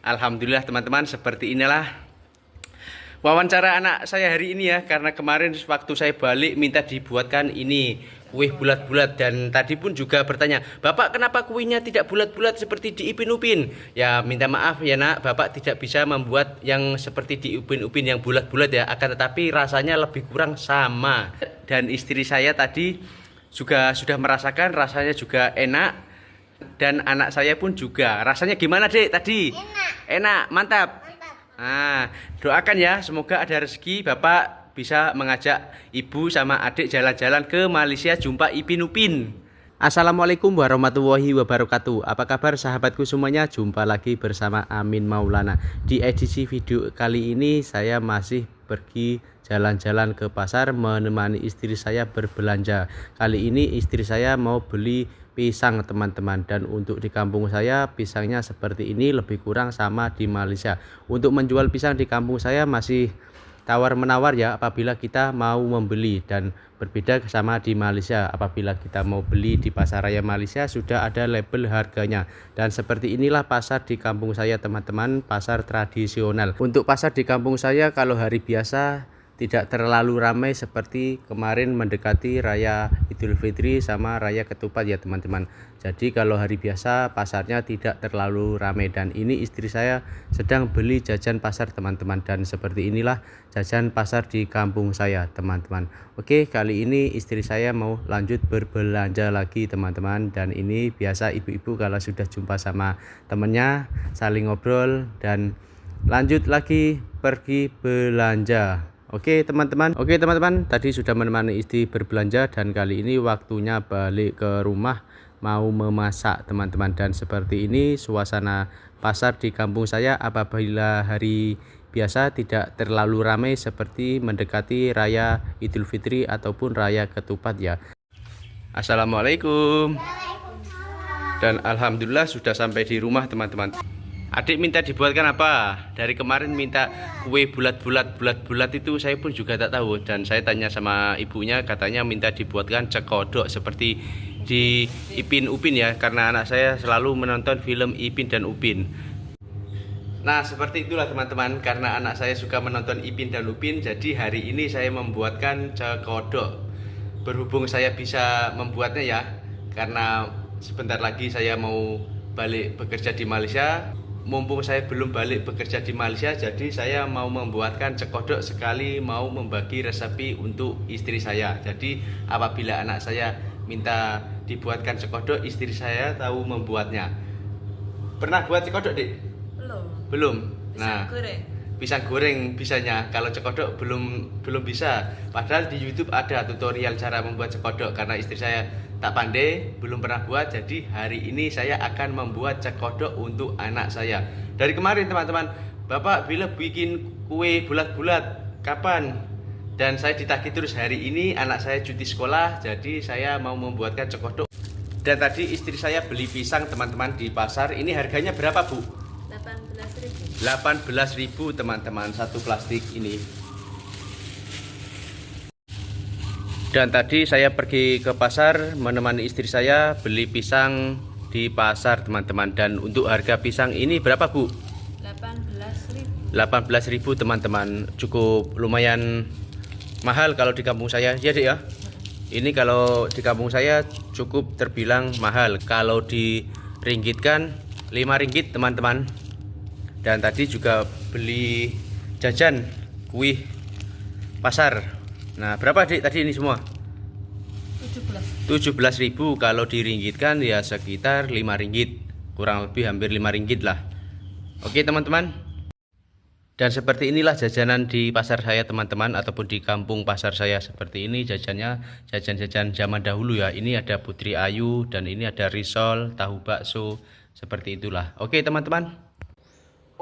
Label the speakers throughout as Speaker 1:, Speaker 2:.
Speaker 1: Alhamdulillah teman-teman, seperti inilah wawancara anak saya hari ini ya. Karena kemarin waktu saya balik minta dibuatkan ini kue bulat-bulat. Dan tadi pun juga bertanya, Bapak kenapa kuenya tidak bulat-bulat seperti di Ipin Upin? Ya minta maaf ya nak, Bapak tidak bisa membuat yang seperti di Upin Upin yang bulat-bulat ya. Akan tetapi rasanya lebih kurang sama. Dan istri saya tadi juga sudah merasakan, rasanya juga enak. Dan anak saya pun juga. Rasanya gimana dek tadi? Enak, mantap. Nah, doakan ya, semoga ada rezeki Bapak bisa mengajak ibu sama adik jalan-jalan ke Malaysia jumpa Ipin Upin. Assalamualaikum warahmatullahi wabarakatuh. Apa kabar sahabatku semuanya? Jumpa lagi bersama Amin Maulana. Di edisi video kali ini saya masih pergi jalan-jalan ke pasar menemani istri saya berbelanja. Kali ini istri saya mau beli pisang teman-teman, dan untuk di kampung saya pisangnya seperti ini, lebih kurang sama di Malaysia. Untuk menjual pisang di kampung saya masih tawar-menawar ya apabila kita mau membeli, dan berbeda sama di Malaysia. Apabila kita mau beli di pasar raya Malaysia sudah ada label harganya. Dan seperti inilah pasar di kampung saya teman-teman, pasar tradisional. Untuk pasar di kampung saya kalau hari biasa tidak terlalu ramai seperti kemarin mendekati Raya Idul Fitri sama Raya Ketupat ya teman-teman. Jadi kalau hari biasa pasarnya tidak terlalu ramai. Dan ini istri saya sedang beli jajan pasar teman-teman. Dan seperti inilah jajan pasar di kampung saya teman-teman. Oke, kali ini istri saya mau lanjut berbelanja lagi teman-teman. Dan ini biasa ibu-ibu kalau sudah jumpa sama temennya saling ngobrol dan lanjut lagi pergi belanja. Oke teman-teman, tadi sudah menemani istri berbelanja dan kali ini waktunya balik ke rumah mau memasak teman-teman. Dan seperti ini suasana pasar di kampung saya apabila hari biasa tidak terlalu ramai seperti mendekati Raya Idul Fitri ataupun Raya Ketupat ya. Assalamualaikum. Dan alhamdulillah sudah sampai di rumah teman-teman. Adik minta dibuatkan apa? Dari kemarin minta kue bulat-bulat itu saya pun juga tak tahu. Dan saya tanya sama ibunya, katanya minta dibuatkan cekodok seperti di Ipin Upin ya. Karena anak saya selalu menonton film Ipin dan Upin. Nah seperti itulah teman-teman, karena anak saya suka menonton Ipin dan Upin, jadi hari ini saya membuatkan cekodok. Berhubung saya bisa membuatnya ya, karena sebentar lagi saya mau balik bekerja di Malaysia. Mumpung saya belum balik bekerja di Malaysia, jadi saya mau membuatkan cekodok sekali mau membagi resepi untuk istri saya. Jadi apabila anak saya minta dibuatkan cekodok, istri saya tahu membuatnya. Pernah buat cekodok, Dik? Belum. Nah, pisang goreng bisanya. Kalau cekodok belum bisa. Padahal di YouTube ada tutorial cara membuat cekodok. Karena istri saya tak pandai, belum pernah buat. Jadi hari ini saya akan membuat cekodok untuk anak saya. Dari kemarin teman-teman, Bapak bila bikin kue bulat-bulat kapan? Dan saya ditagih terus, hari ini anak saya cuti sekolah, jadi saya mau membuatkan cekodok. Dan tadi istri saya beli pisang teman-teman di pasar. Ini harganya berapa Bu? 18.000. 18.000 teman-teman, satu plastik ini. Dan tadi saya pergi ke pasar menemani istri saya beli pisang di pasar teman-teman. Dan untuk harga pisang ini berapa Bu? 18.000. 18.000 teman-teman. Cukup lumayan mahal kalau di kampung saya. Ya Dek ya. Ini kalau di kampung saya cukup terbilang mahal. Kalau diringgitkan 5 ringgit teman-teman. Dan tadi juga beli jajan kue pasar. Nah berapa Dik tadi ini semua? 17.000. Kalau diringgitkan ya sekitar 5 ringgit, kurang lebih hampir 5 ringgit lah. Oke teman-teman. Dan seperti inilah jajanan di pasar saya teman-teman, ataupun di kampung pasar saya seperti ini jajannya, jajan-jajan zaman dahulu ya. Ini ada Putri Ayu dan ini ada risol, tahu bakso, seperti itulah. Oke teman-teman.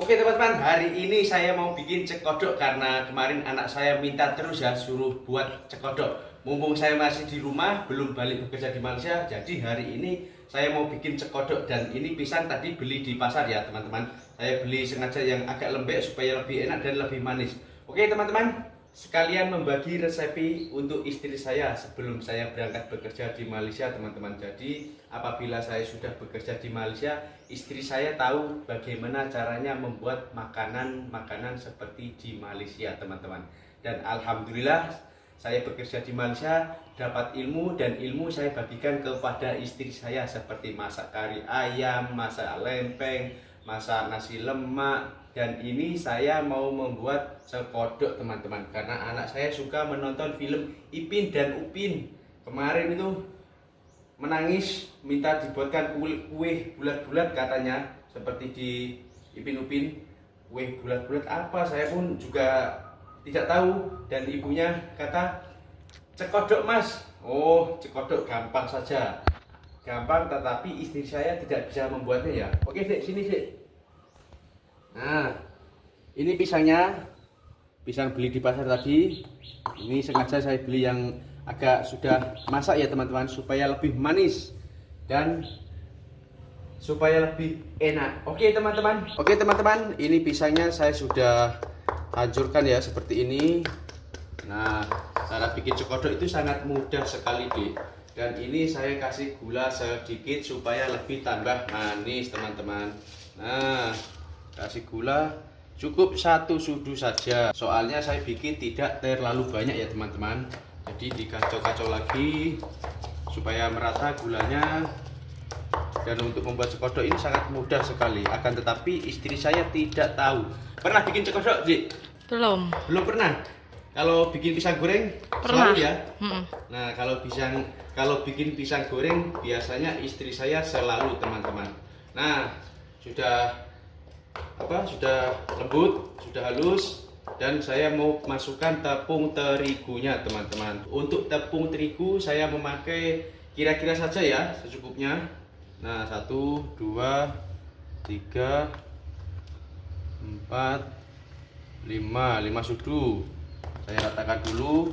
Speaker 1: Oke teman-teman, hari ini saya mau bikin cekodok karena kemarin anak saya minta terus ya suruh buat cekodok. Mumpung saya masih di rumah, belum balik bekerja di Malaysia, jadi hari ini saya mau bikin cekodok. Dan ini pisang tadi beli di pasar ya teman-teman. Saya beli sengaja yang agak lembek supaya lebih enak dan lebih manis. Oke teman-teman, sekalian membagi resepi untuk istri saya sebelum saya berangkat bekerja di Malaysia, teman-teman. Jadi apabila saya sudah bekerja di Malaysia, istri saya tahu bagaimana caranya membuat makanan-makanan seperti di Malaysia, teman-teman. Dan alhamdulillah saya bekerja di Malaysia, dapat ilmu, dan ilmu saya bagikan kepada istri saya seperti masak kari ayam, masak lempeng, masak nasi lemak. Dan ini saya mau membuat sekodok, teman-teman, karena anak saya suka menonton film Ipin dan Upin. Kemarin itu menangis minta dibuatkan kue bulat-bulat katanya, seperti di Ipin Upin. Kue bulat-bulat apa saya pun juga tidak tahu, dan ibunya kata cekodok mas. Oh, cekodok gampang saja, gampang, tetapi istri saya tidak bisa membuatnya ya. Oke dek, sini dek. Nah, ini pisangnya, pisang beli di pasar tadi. Ini sengaja saya beli yang agak sudah masak ya teman-teman, supaya lebih manis dan supaya lebih enak. Oke teman-teman, ini pisangnya saya sudah hancurkan ya seperti ini. Nah, cara bikin cekodok itu sangat mudah sekali deh. Dan ini saya kasih gula sedikit supaya lebih tambah manis, teman-teman. Nah, kasih gula cukup 1 sudu saja, soalnya saya bikin tidak terlalu banyak ya teman-teman. Jadi dikacau-kacau lagi supaya merata gulanya. Dan untuk membuat cekodok ini sangat mudah sekali, akan tetapi istri saya tidak tahu. Pernah bikin cekodok, Dik? Belum pernah. Kalau bikin pisang goreng
Speaker 2: pernah.
Speaker 1: selalu ya. Nah, kalau bikin pisang goreng biasanya istri saya selalu, teman-teman. Nah, sudah lembut, sudah halus, dan saya mau masukkan tepung terigunya, teman-teman. Untuk tepung terigu saya memakai kira-kira saja ya, secukupnya. Nah, 1, 2, 3, 4, 5 sudu. Saya ratakan dulu,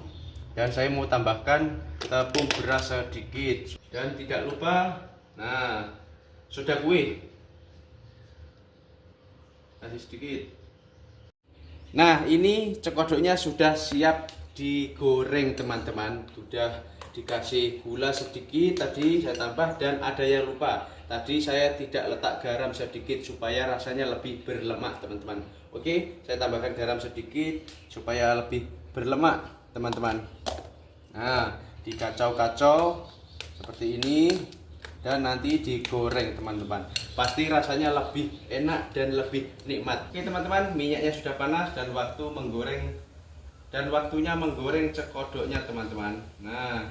Speaker 1: dan saya mau tambahkan tepung beras sedikit, dan tidak lupa, nah, soda kue kasih sedikit. Nah, ini cekodoknya sudah siap digoreng, teman-teman. Sudah dikasih gula sedikit tadi saya tambah, dan ada yang lupa, tadi saya tidak letak garam sedikit supaya rasanya lebih berlemak, teman-teman. Oke, saya tambahkan garam sedikit supaya lebih berlemak, teman-teman. Nah, dikacau-kacau seperti ini dan nanti digoreng, teman-teman. Pasti rasanya lebih enak dan lebih nikmat. Oke teman-teman, minyaknya sudah panas dan waktunya menggoreng cekodoknya, teman-teman. Nah,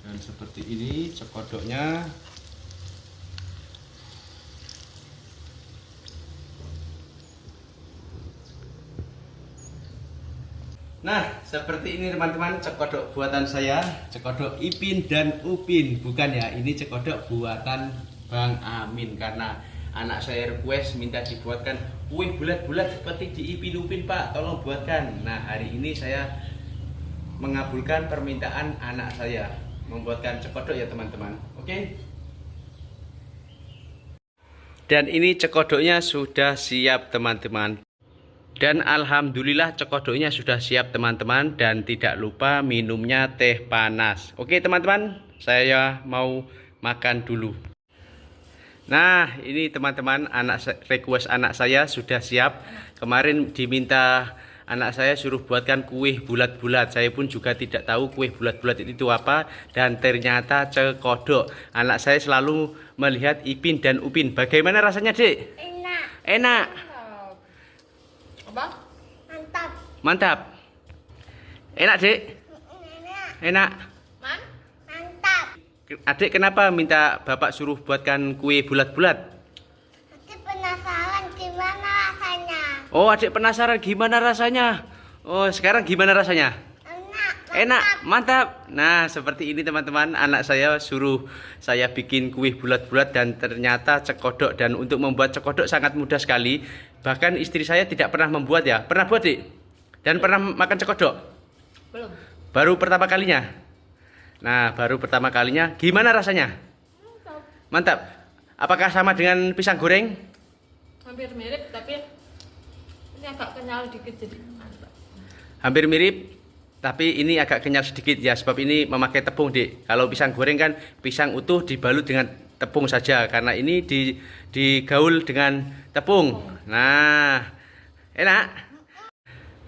Speaker 1: dan seperti ini cekodoknya. Nah, seperti ini teman-teman cekodok buatan saya, cekodok Ipin dan Upin. Bukan ya, ini cekodok buatan Bang Amin, karena anak saya request minta dibuatkan kue bulat-bulat seperti di Ipin Upin, Pak, tolong buatkan. Nah, hari ini saya mengabulkan permintaan anak saya membuatkan cekodok ya teman-teman. Oke. Dan ini cekodoknya sudah siap, teman-teman. Dan alhamdulillah cekodoknya sudah siap, teman-teman, dan tidak lupa minumnya teh panas. Oke teman-teman, saya mau makan dulu. Nah, ini teman-teman, request anak saya sudah siap. Kemarin diminta anak saya suruh buatkan kue bulat-bulat. Saya pun juga tidak tahu kue bulat-bulat itu apa, dan ternyata cekodok. Anak saya selalu melihat Ipin dan Upin. Bagaimana rasanya, Dek? Enak.
Speaker 2: Apa?
Speaker 1: Mantap. Enak, Dek? Enak.
Speaker 2: Mantap.
Speaker 1: Adik kenapa minta bapak suruh buatkan kue bulat-bulat?
Speaker 2: Adik penasaran gimana rasanya.
Speaker 1: Oh, adik penasaran gimana rasanya. Oh, sekarang gimana rasanya? Enak, mantap. Nah, seperti ini teman-teman, anak saya suruh saya bikin kue bulat-bulat dan ternyata cekodok. Dan untuk membuat cekodok sangat mudah sekali. Bahkan istri saya tidak pernah membuat ya. Pernah buat, Dik? Dan pernah makan cekodok?
Speaker 2: Belum.
Speaker 1: Baru pertama kalinya? Nah, baru pertama kalinya. Gimana rasanya? Mantap. Apakah sama dengan pisang goreng?
Speaker 2: Hampir mirip, tapi ini agak kenyal dikit jadi mantap.
Speaker 1: Hampir mirip, tapi ini agak kenyal sedikit ya, sebab ini memakai tepung, Dik. Kalau pisang goreng kan pisang utuh dibalut dengan tepung saja, karena ini digaul dengan tepung. Nah, enak.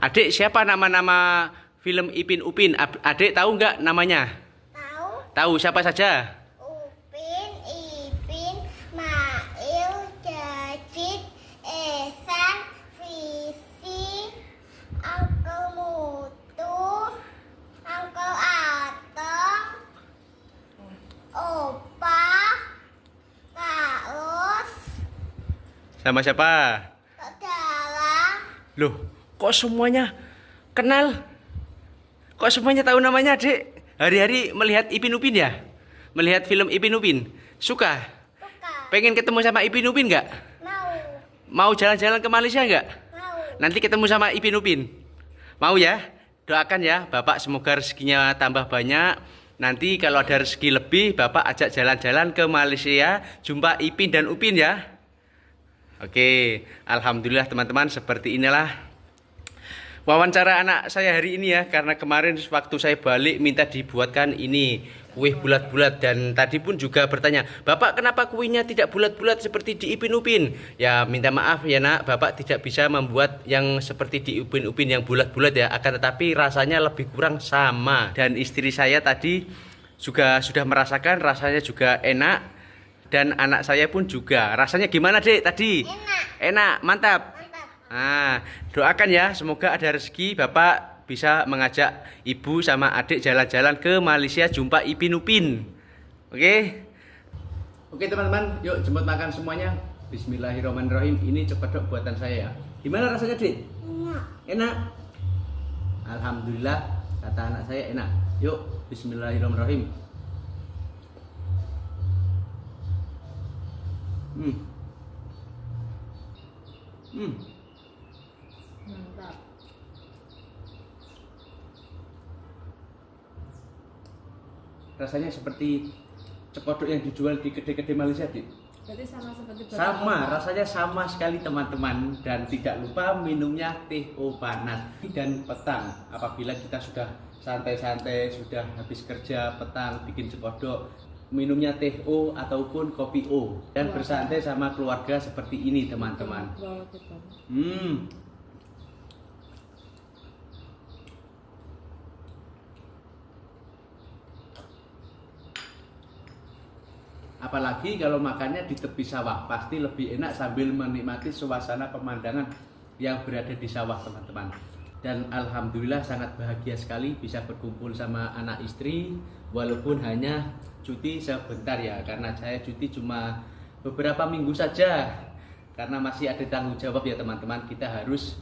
Speaker 1: Adik, siapa nama-nama film Ipin Upin? Adik tahu nggak namanya?
Speaker 2: Tahu?
Speaker 1: Tahu, siapa saja?
Speaker 2: Upin, Ipin, Mail, Cacit, Esan, Visi, Uncle Mutu, Uncle Atong, Opa, Kak Ros,
Speaker 1: Sama siapa?
Speaker 2: Kak Dalang.
Speaker 1: Loh, kok semuanya kenal? Kok semuanya tahu namanya, Adik? Hari-hari melihat Ipin Upin ya? Melihat film Ipin Upin? Suka?
Speaker 2: Suka.
Speaker 1: Pengen ketemu sama Ipin Upin nggak?
Speaker 2: Mau.
Speaker 1: Mau jalan-jalan ke Malaysia nggak?
Speaker 2: Mau.
Speaker 1: Nanti ketemu sama Ipin Upin. Mau ya? Doakan ya, Bapak semoga rezekinya tambah banyak. Nanti kalau ada rezeki lebih, Bapak ajak jalan-jalan ke Malaysia, jumpa Ipin dan Upin ya. Oke, alhamdulillah teman-teman, seperti inilah wawancara anak saya hari ini ya, karena kemarin waktu saya balik minta dibuatkan ini kue bulat-bulat, dan tadi pun juga bertanya, Bapak kenapa kuenya tidak bulat-bulat seperti di Ipin Upin? Ya minta maaf ya nak, Bapak tidak bisa membuat yang seperti di Ipin Upin yang bulat-bulat ya, akan tetapi rasanya lebih kurang sama. Dan istri saya tadi juga sudah merasakan, rasanya juga enak. Dan anak saya pun juga. Rasanya gimana, Dek, tadi?
Speaker 2: Enak.
Speaker 1: Enak, mantap.
Speaker 2: Mantap.
Speaker 1: Nah, doakan ya, semoga ada rezeki Bapak bisa mengajak ibu sama adik jalan-jalan ke Malaysia, jumpa Ipin Upin. Oke? Oke teman-teman, yuk jemput makan semuanya. Bismillahirrahmanirrahim. Ini coklat buatan saya ya. Gimana rasanya, Dek?
Speaker 2: Enak.
Speaker 1: Enak? Alhamdulillah, kata anak saya enak. Yuk, bismillahirrahmanirrahim.
Speaker 2: Mantap.
Speaker 1: Rasanya seperti cekodok yang dijual di kedai-kedai Malaysia, Dik.
Speaker 2: Berarti sama seperti
Speaker 1: Sama, rasanya sama sekali teman-teman. Dan tidak lupa minumnya teh o panas dan petang. Apabila kita sudah santai-santai, sudah habis kerja petang bikin cekodok, minumnya teh o ataupun kopi o, dan bersantai sama keluarga seperti ini teman-teman. Apalagi kalau makannya di tepi sawah, pasti lebih enak sambil menikmati suasana pemandangan yang berada di sawah teman-teman. Dan alhamdulillah sangat bahagia sekali bisa berkumpul sama anak istri, walaupun hanya cuti sebentar ya, karena saya cuti cuma beberapa minggu saja, karena masih ada tanggung jawab ya teman-teman. Kita harus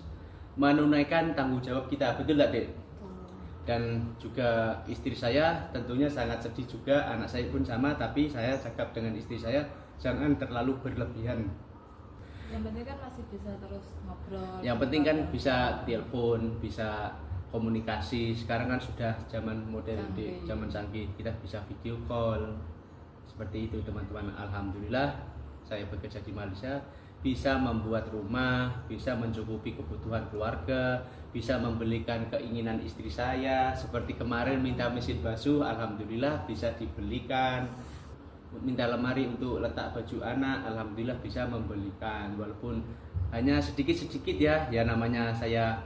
Speaker 1: menunaikan tanggung jawab kita, betul nggak, Dek? Dan juga istri saya tentunya sangat sedih juga, anak saya pun sama, tapi saya cakap dengan istri saya jangan terlalu berlebihan.
Speaker 2: Yang penting kan masih bisa terus ngobrol.
Speaker 1: Yang penting kan bisa telepon, bisa komunikasi. Sekarang kan sudah zaman modern, di zaman canggih, kita bisa video call. Seperti itu teman-teman. Alhamdulillah saya bekerja di Malaysia, bisa membuat rumah, bisa mencukupi kebutuhan keluarga, bisa membelikan keinginan istri saya. Seperti kemarin minta mesin basuh, alhamdulillah bisa dibelikan. Minta lemari untuk letak baju anak, alhamdulillah bisa membelikan, walaupun hanya sedikit-sedikit ya. Ya namanya saya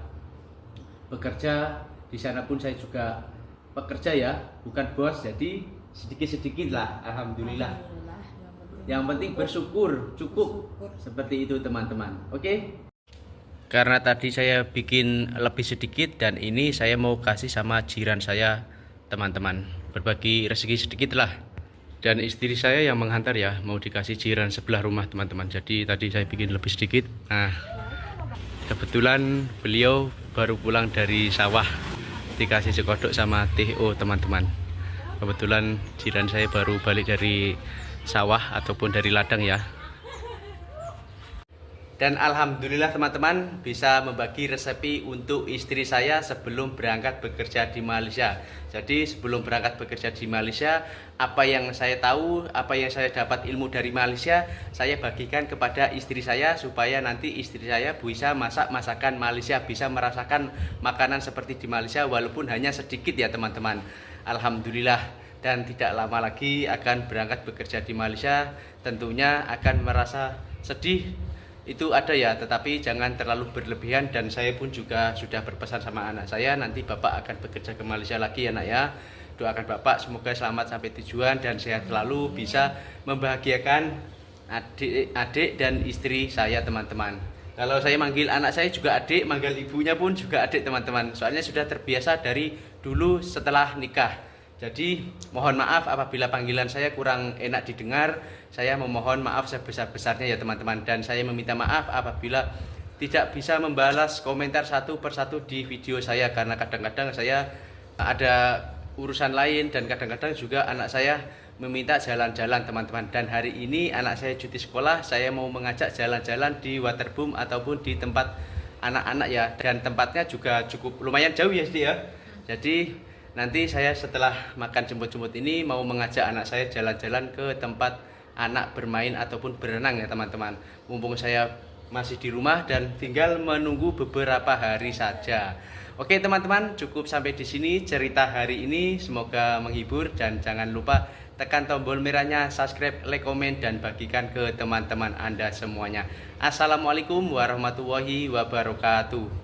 Speaker 1: bekerja di sana pun saya juga pekerja ya, bukan bos, jadi sedikit-sedikit lah, alhamdulillah. Yang penting bersyukur, cukup. Seperti itu teman-teman. Oke? Karena tadi saya bikin lebih sedikit, dan ini saya mau kasih sama jiran saya teman-teman, berbagi rezeki sedikit lah. Dan istri saya yang menghantar ya, mau dikasih jiran sebelah rumah teman-teman. Jadi tadi saya bikin lebih sedikit. Nah, kebetulan beliau baru pulang dari sawah, dikasih cekodok sama teh o teman-teman. Kebetulan jiran saya baru balik dari sawah ataupun dari ladang ya. Dan alhamdulillah teman-teman bisa membagi resepi untuk istri saya sebelum berangkat bekerja di Malaysia. Jadi sebelum berangkat bekerja di Malaysia, apa yang saya tahu, apa yang saya dapat ilmu dari Malaysia, saya bagikan kepada istri saya supaya nanti istri saya bisa masak masakan Malaysia, bisa merasakan makanan seperti di Malaysia walaupun hanya sedikit ya teman-teman. Alhamdulillah, dan tidak lama lagi akan berangkat bekerja di Malaysia. Tentunya akan merasa sedih, itu ada ya, tetapi jangan terlalu berlebihan. Dan saya pun juga sudah berpesan sama anak saya, nanti bapak akan bekerja ke Malaysia lagi ya nak ya. Doakan bapak semoga selamat sampai tujuan dan sehat selalu, bisa membahagiakan adik dan istri saya teman-teman. Kalau saya manggil anak saya juga adik, manggil ibunya pun juga adik teman-teman, soalnya sudah terbiasa dari dulu setelah nikah. Jadi mohon maaf apabila panggilan saya kurang enak didengar. Saya memohon maaf sebesar-besarnya ya teman-teman. Dan saya meminta maaf apabila tidak bisa membalas komentar satu persatu di video saya, karena kadang-kadang saya ada urusan lain dan kadang-kadang juga anak saya meminta jalan-jalan teman-teman. Dan hari ini anak saya cuti sekolah, saya mau mengajak jalan-jalan di Waterboom ataupun di tempat anak-anak ya. Dan tempatnya juga cukup lumayan jauh ya Sdi ya. Jadi nanti saya setelah makan jemput-jemput ini mau mengajak anak saya jalan-jalan ke tempat anak bermain ataupun berenang ya teman-teman. Mumpung saya masih di rumah dan tinggal menunggu beberapa hari saja. Oke teman-teman, cukup sampai di sini cerita hari ini. Semoga menghibur dan jangan lupa tekan tombol merahnya, subscribe, like, komen, dan bagikan ke teman-teman Anda semuanya. Assalamualaikum warahmatullahi wabarakatuh.